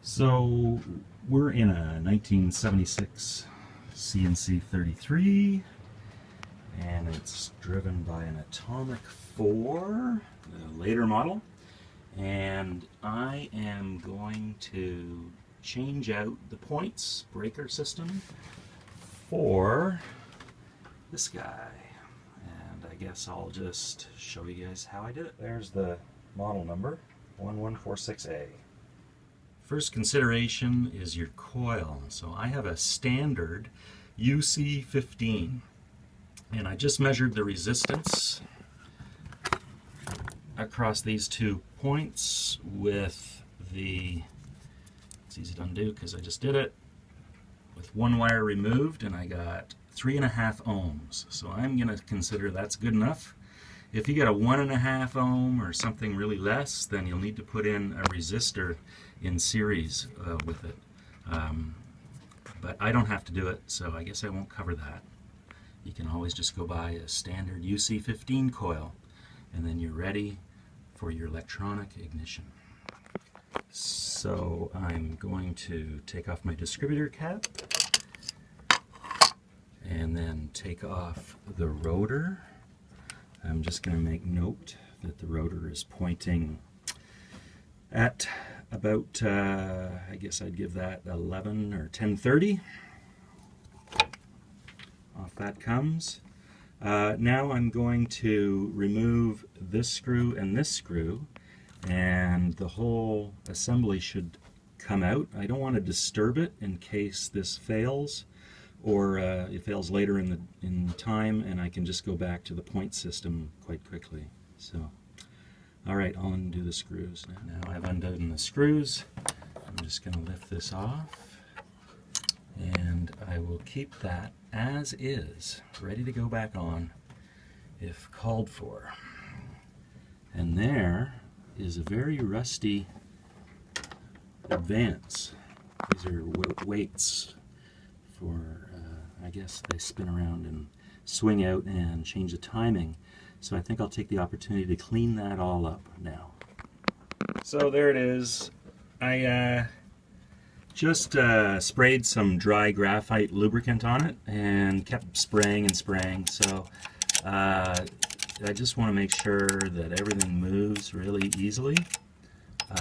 So we're in a 1976 CNC 33 and it's driven by an Atomic 4, the later model, and I am going to change out the points breaker system for this guy, and I guess I'll just show you guys how I did it. There's the model number, 1146A. First consideration is your coil. So I have a standard UC15 and I just measured the resistance across these 2 points with the, it's easy to undo because I just did it, with 1 wire removed, and I got 3.5 ohms. So I'm going to consider that's good enough. If you get a 1.5 ohm or something really less, then you'll need to put in a resistor in series with it. But I don't have to do it, so I guess I won't cover that. You can always just go buy a standard UC15 coil, and then you're ready for your electronic ignition. So I'm going to take off my distributor cap, and then take off the rotor. I'm just going to make note that the rotor is pointing at about, I guess I'd give that 11 or 1030. Off that comes. Now I'm going to remove this screw and this screw, and the whole assembly should come out. I don't want to disturb it in case this fails, or it fails later in time, and I can just go back to the point system quite quickly. So, all right, I'll undo the screws now. Now I've undone the screws. I'm just going to lift this off, and I will keep that as is, ready to go back on if called for. And there is a very rusty advance. These are weights for, I guess they spin around and swing out and change the timing. So I think I'll take the opportunity to clean that all up now. So there it is. I just sprayed some dry graphite lubricant on it and kept spraying and spraying. So I just want to make sure that everything moves really easily,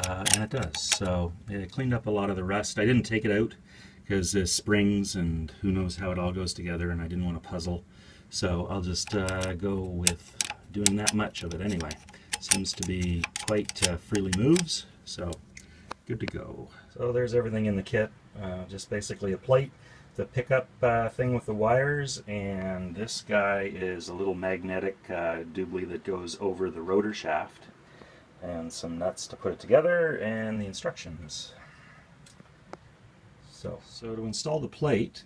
and it does. So it cleaned up a lot of the rust. I didn't take it out because there's springs and who knows how it all goes together, and I didn't want to puzzle. So I'll just go with doing that much of it anyway. Seems to be quite freely moves, so good to go. So there's everything in the kit. Just basically a plate, the pickup thing with the wires, and this guy is a little magnetic doobly that goes over the rotor shaft, and some nuts to put it together, and the instructions. So to install the plate,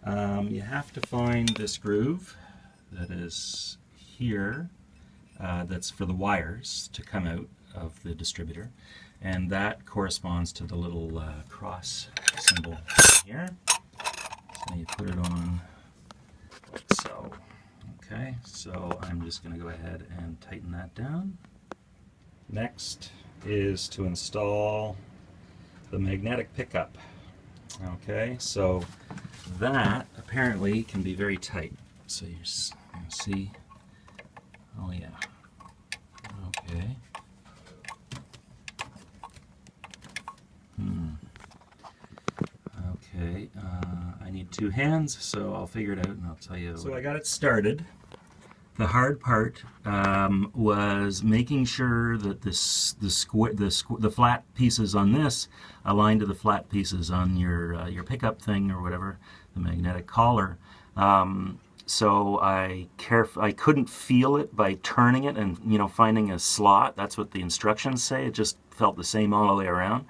you have to find this groove that is here, that's for the wires to come out of the distributor, and that corresponds to the little cross symbol here. So you put it on like so. Okay, so I'm just going to go ahead and tighten that down. Next is to install the magnetic pickup. Okay, so that apparently can be very tight. So you see, oh yeah, okay. Okay, I need 2 hands, so I'll figure it out and I'll tell you. So I got it started. The hard part was making sure that the flat pieces on this align to the flat pieces on your pickup thing or whatever, the magnetic collar. So I couldn't feel it by turning it and finding a slot. That's what the instructions say. It just felt the same all the way around.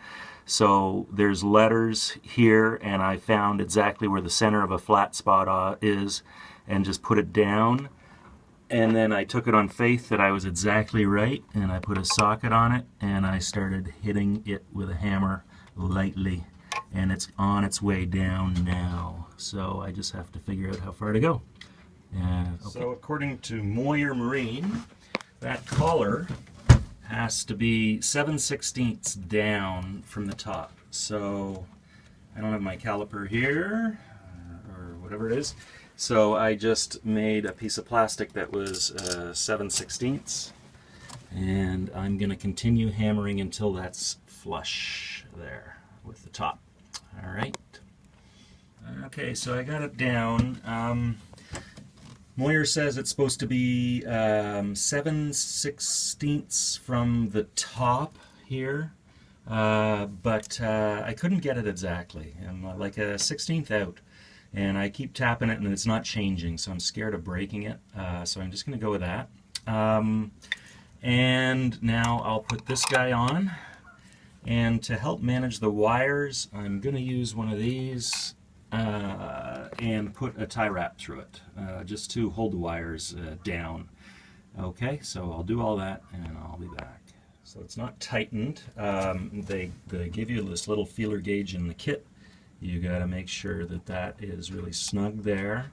So there's letters here, and I found exactly where the center of a flat spot is, and just put it down. And then I took it on faith that I was exactly right, and I put a socket on it, and I started hitting it with a hammer lightly, and it's on its way down now. So I just have to figure out how far to go. Okay. So according to Moyer Marine, that collar has to be 7/16 down from the top. So I don't have my caliper here, or whatever it is. So I just made a piece of plastic that was 7/16, and I'm going to continue hammering until that's flush there with the top. All right. Okay, so I got it down. Moyer says it's supposed to be 7/16 from the top here, but I couldn't get it exactly. I'm like a 16th out, and I keep tapping it and it's not changing, so I'm scared of breaking it, so I'm just going to go with that. And now I'll put this guy on, and to help manage the wires, I'm going to use one of these and put a tie wrap through it, just to hold the wires down. Okay, so I'll do all that and I'll be back. So it's not tightened. They give you this little feeler gauge in the kit. You got to make sure that that is really snug there,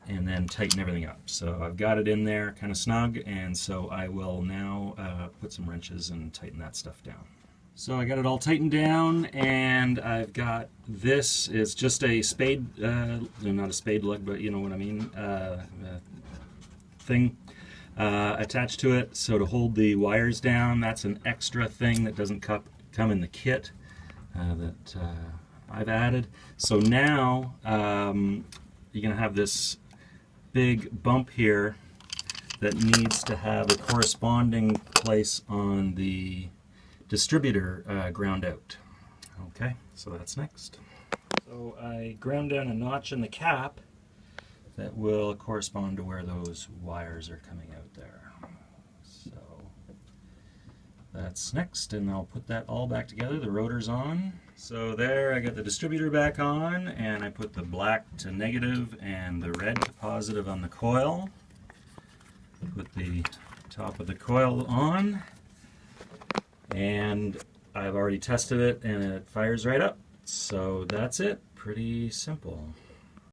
and then tighten everything up. So I've got it in there kind of snug, and so I will now put some wrenches and tighten that stuff down. So I got it all tightened down, and I've got this is just a spade, not a spade lug, but you know what I mean, thing attached to it. So to hold the wires down, that's an extra thing that doesn't come in the kit that I've added. So now you're going to have this big bump here that needs to have a corresponding place on the distributor ground out. Okay, so that's next. So I ground down a notch in the cap that will correspond to where those wires are coming out there. So that's next, and I'll put that all back together. The rotor's on. So there, I got the distributor back on, and I put the black to negative and the red to positive on the coil. Put the top of the coil on, and I've already tested it and it fires right up. So that's it. Pretty simple.